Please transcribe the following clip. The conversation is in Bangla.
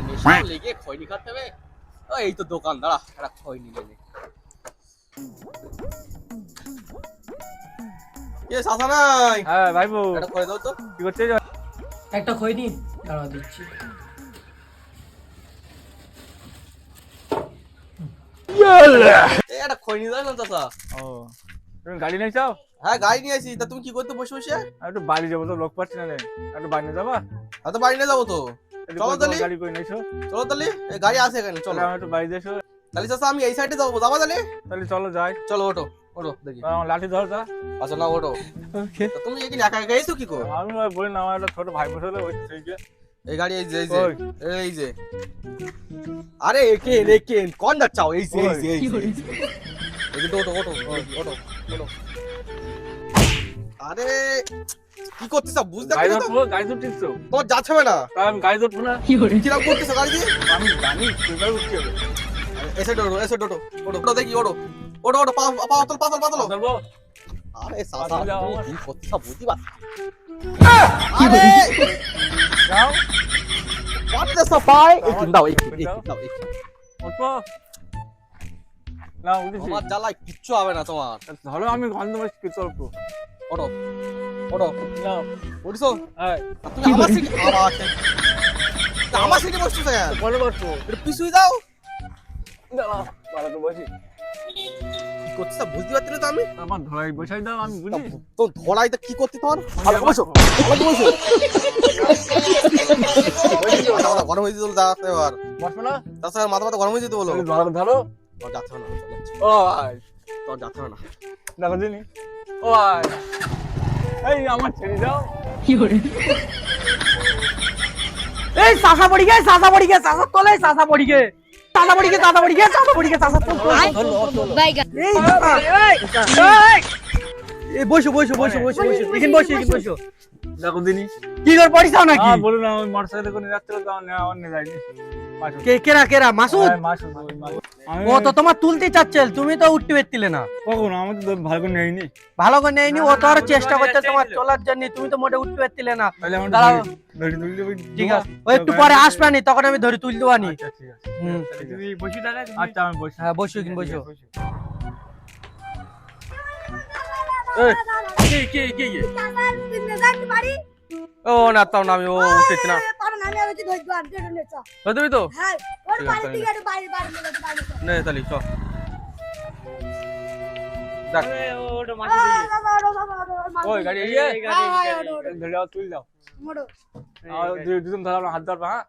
নেশা লেগে খৈনি খাতে হবে। এই তো দোকান, দাঁড়া একটা খৈনি নেবে। কে সাসা নাই? হ্যাঁ ভাইবো, এটা করে দাও তো। কি করছিস? একটা খৈনি দাঁড়া দিচ্ছি। এটা খৈনি দাও না চাচা। ও, তুমি গাড়ি নিয়ে যাও? হ্যাঁ গাড়ি নিয়ে আসি। তা তুমি কি করতে বসে বসে? একটু বাড়ি যাবো তো, লোক পাচ্ছি না রে। একটু বাড়ি নিয়ে যাবা? হ্যাঁ তো বাড়ি নিয়ে যাবো তো। চলো তাহলে। গাড়ি করে নিয়েছো? চলো তাহলে, এই গাড়ি আছে এখানে, চলো। আমি একটু বাড়ি এসো। তাহলে চাচা আমি এই সাইডে যাবো, যাবা তাহলে? তাহলে চলো যাই। চলো ওঠো, ওঠো দেখি। আমার লাঠি ধর তা। আচ্ছা না ওঠো। ওকে। তা তুমি এখানে একা একা এসো কি করে? আমি ভাই বলি না, আমার একটা ছোট ভাই বসে ওই সেই যে। এই গাড়ি এই যে, এই যে, ওই। এই যে। আরে একেন একেন কোন যাচ্ছাও? এই যে, এই যে, এই যে। এই যে ওঠো, ওঠো, ওঠো, ওঠো। আরে কি করতেছ বুঝতে গাড়ি পারছো তো? ধরবো, গাড়ি তো ঠিকছো। তোমার যাচ্ছে হবে না। তাই আমি গাড়ি ধরবো না। কিরকম করতেছ গাড়ি দিয়ে? আমি জানি তুই উঠতে হবে। এসে ওঠো, এসে ওঠো, ওঠো, ওঠো দেখি, ওঠো, ওঠো, ওঠো, পাতল, পাতল, পাতল। ধরবো? আরে সাসা তুমি কি করতেছ বুঝতে পারছো? আরে আরে যাও, করতেছ ভাই? এই দাও, এই দাও, এই উঠবো না, উঠেছি। তোমার জ্বালায় কিচ্ছু হবে না তোমার। ধরো আমি গন্ধ মাছি কি চলবো। ওঠো, ওঠো, না, উঠছো? হ্যাঁ, তুমি আমার সিটে আমার সিটে বসছো কেন? পরে বসবো। একটু পিছুই দাও। দাঁড়া, পরে তো বসি। কি করতেছ বুঝতে পারছি না তো আমি। আমার ধরাই বসাই দাও, আমি বুঝি। তো ধরাইতে কি করতে তোমার? ভালো বসো, ভালো বসো। গরম হয়ে যেতে বলো, দাঁড়াতে এবার। বসবো না? তাছাড়া মাথা মাথা গরম হয়ে যেতে বলো। ধরো ধরো। তোর যাচ্ছে না, চলে ও ভাই, তোর যাচ্ছে না। দেখো দিনি। ও ভাই, এই আমার ছেড়ে দাও। এই সাসা পড়ি গে, সাসা পড়ি গে, সাসা তোলে, সাসা পড়ি গে, সাসা পড়ি গে, সাসা পড়ি গে, সাসা পড়ি গে, সাসা তোল। বাইগান এই এই বসো বসো বসো বসো বসো, এখানে বসো, এখানে বসো। দেখো দিনি। কি করে পড়িছাও নাকি? হ্যাঁ বলুন না, ওই মোটরসাইকেল করে যাচ্ছিল তো আমার নিয়ে যাইনি। মাসুদ। কেরা কেরা মাসুদ? হ্যাঁ, মাসুদ, ওই মাসুদ। ও তো তোমার তুলতে চাচ্ছিল, তুমি তো উঠতে পারছিলে না। কখন আমার তো ভালো করে নেয়নি। ভালো করে নেয়নি, ও তো আরো চেষ্টা করছে তোমার চলার জন্য, তুমি তো মোটে উঠতে পারছিলে না। তাহলে আমার দাঁড়াও। ধরে তুললে ঠিক আছে, ও একটু পরে আসবে নি, তখন আমি ধরে তুলতে পারি। আচ্ছা ঠিক আছে। হুম। তাহলে তুমি বসি দাঁড়া। আচ্ছা আমি বসি। হ্যাঁ বসো, এখানে বসো। কি কি কি কি? বাড়ি ও না তাও না, আমি ও উঠতেছি না। আমি আমি ধরবো আর কেন নেছ তুমি তো হ্যাঁ ওর ঠিক আছে, বাড়ি থেকে বাড়ি বাড়ি বাড়ি নে তাহলে চ। ওই গাড়ি এই যে। ধরে যাও, তুল দাও। মোড়ো আর দুজন ধরো, হাত ধরবা। হ্যাঁ